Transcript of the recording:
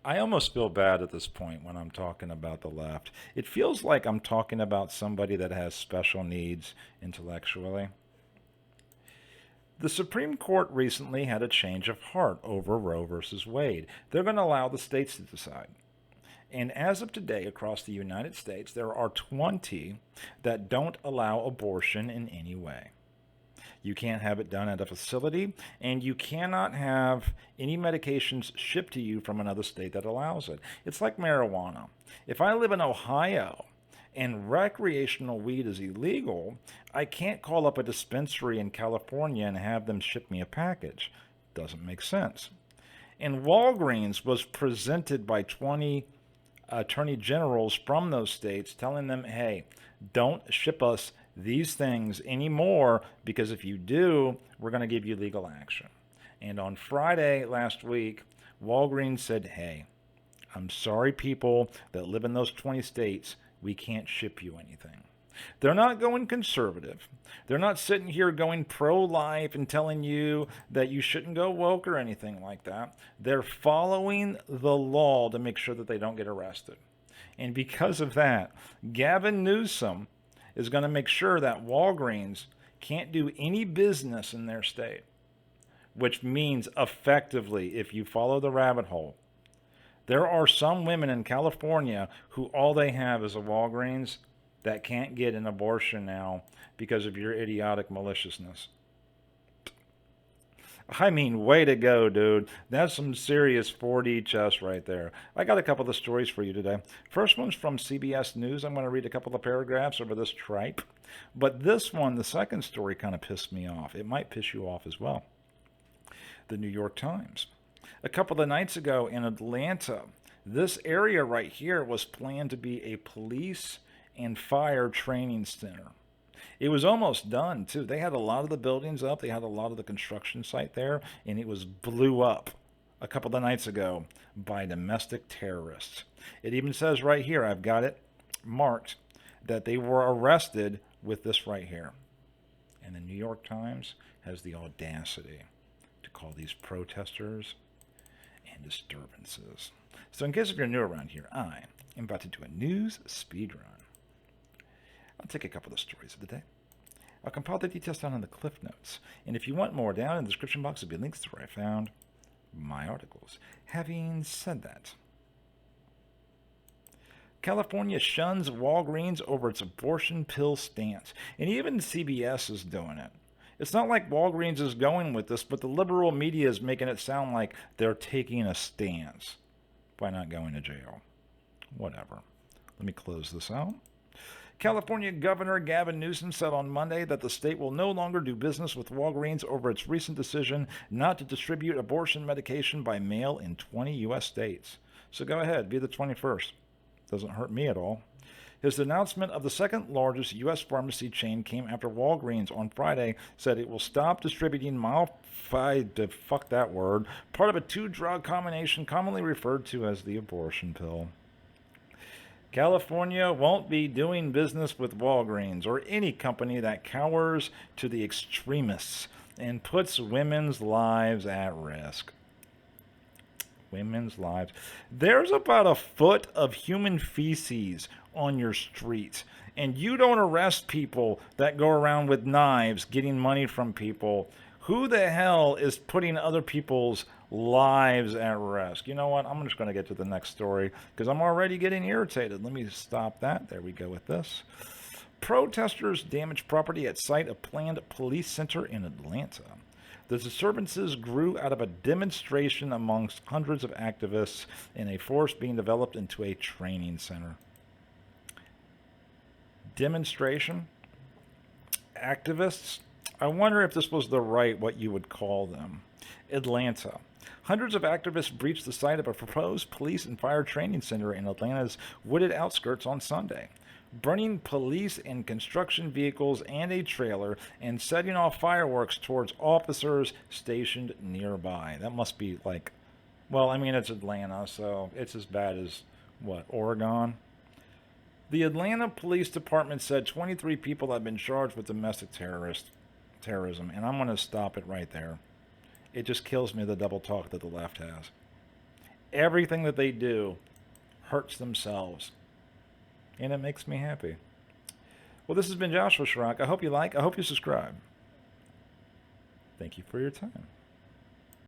I almost feel bad at this point when I'm talking about the left. It feels like I'm talking about somebody that has special needs intellectually. The Supreme Court recently had a change of heart over Roe versus Wade. They're going to allow the states to decide. And as of today, across the United States, there are 20 that don't allow abortion in any way. You can't have it done at a facility, and you cannot have any medications shipped to you from another state that allows it. It's like marijuana. If I live in Ohio and recreational weed is illegal, I can't call up a dispensary in California and have them ship me a package. Doesn't make sense. And Walgreens was presented by 20 attorney generals from those states telling them, hey, don't ship us these things anymore because if you do, we're going to give you legal action. And on Friday last week, Walgreens said, hey, I'm sorry, people that live in those 20 states, we can't ship you anything. They're not going conservative. They're not sitting here going pro-life and telling you that you shouldn't go woke or anything like that. They're following the law to make sure that they don't get arrested. And because of that, Gavin Newsom is going to make sure that Walgreens can't do any business in their state, which means effectively, if you follow the rabbit hole, there are some women in California who all they have is a Walgreens that can't get an abortion now because of your idiotic maliciousness. I mean, way to go, dude. That's some serious 4D chess right there. I got a couple of stories for you today. First one's from CBS News. I'm going to read a couple of paragraphs over this tripe. But this one, the second story, kind of pissed me off. It might piss you off as well. The New York Times. A couple of nights ago in Atlanta, this area right here was planned to be a police and fire training center. It was almost done too. They had a lot of the buildings up, they had a lot of the construction site there, and it was blew up a couple of nights ago by domestic terrorists. It even says right here, I've got it marked, that they were arrested with this right here. And the New York Times has the audacity to call these protesters and disturbances. So in case if you're new around here, I am about to do a news speed run. I'll take a couple of the stories of the day. I'll compile the details down in the cliff notes. And if you want more, down in the description box will be links to where I found my articles. Having said that, California shuns Walgreens over its abortion pill stance. And even CBS is doing it. It's not like Walgreens is going with this, but the liberal media is making it sound like they're taking a stance by not going to jail. Whatever. Let me close this out. California Governor Gavin Newsom said on Monday that the state will no longer do business with Walgreens over its recent decision not to distribute abortion medication by mail in 20 U.S. states. So go ahead, be the 21st. Doesn't hurt me at all. His announcement of the second largest U.S. pharmacy chain came after Walgreens on Friday said it will stop distributing fuck that word, part of a two-drug combination commonly referred to as the abortion pill. California won't be doing business with Walgreens or any company that cowers to the extremists and puts women's lives at risk. Women's lives. There's about a foot of human feces on your streets, and you don't arrest people that go around with knives getting money from people. Who the hell is putting other people's lives at risk? You know what? I'm just going to get to the next story because I'm already getting irritated. Let me stop that. There we go with this. Protesters damaged property at site of planned police center in Atlanta. The disturbances grew out of a demonstration amongst hundreds of activists in a forest being developed into a training center. Demonstration? Activists? I wonder if this was the right, what you would call them. Atlanta. Hundreds of activists breached the site of a proposed police and fire training center in Atlanta's wooded outskirts on Sunday, burning police and construction vehicles and a trailer and setting off fireworks towards officers stationed nearby. That must be like, well, I mean, it's Atlanta, so it's as bad as, what, Oregon? The Atlanta Police Department said 23 people have been charged with domestic terrorism, and I'm going to stop it right there. It just kills me, the double talk that the left has. everything that they do hurts themselves. And it makes me happy. Well, this has been Joshua Schrock. I hope you subscribe. Thank you for your time.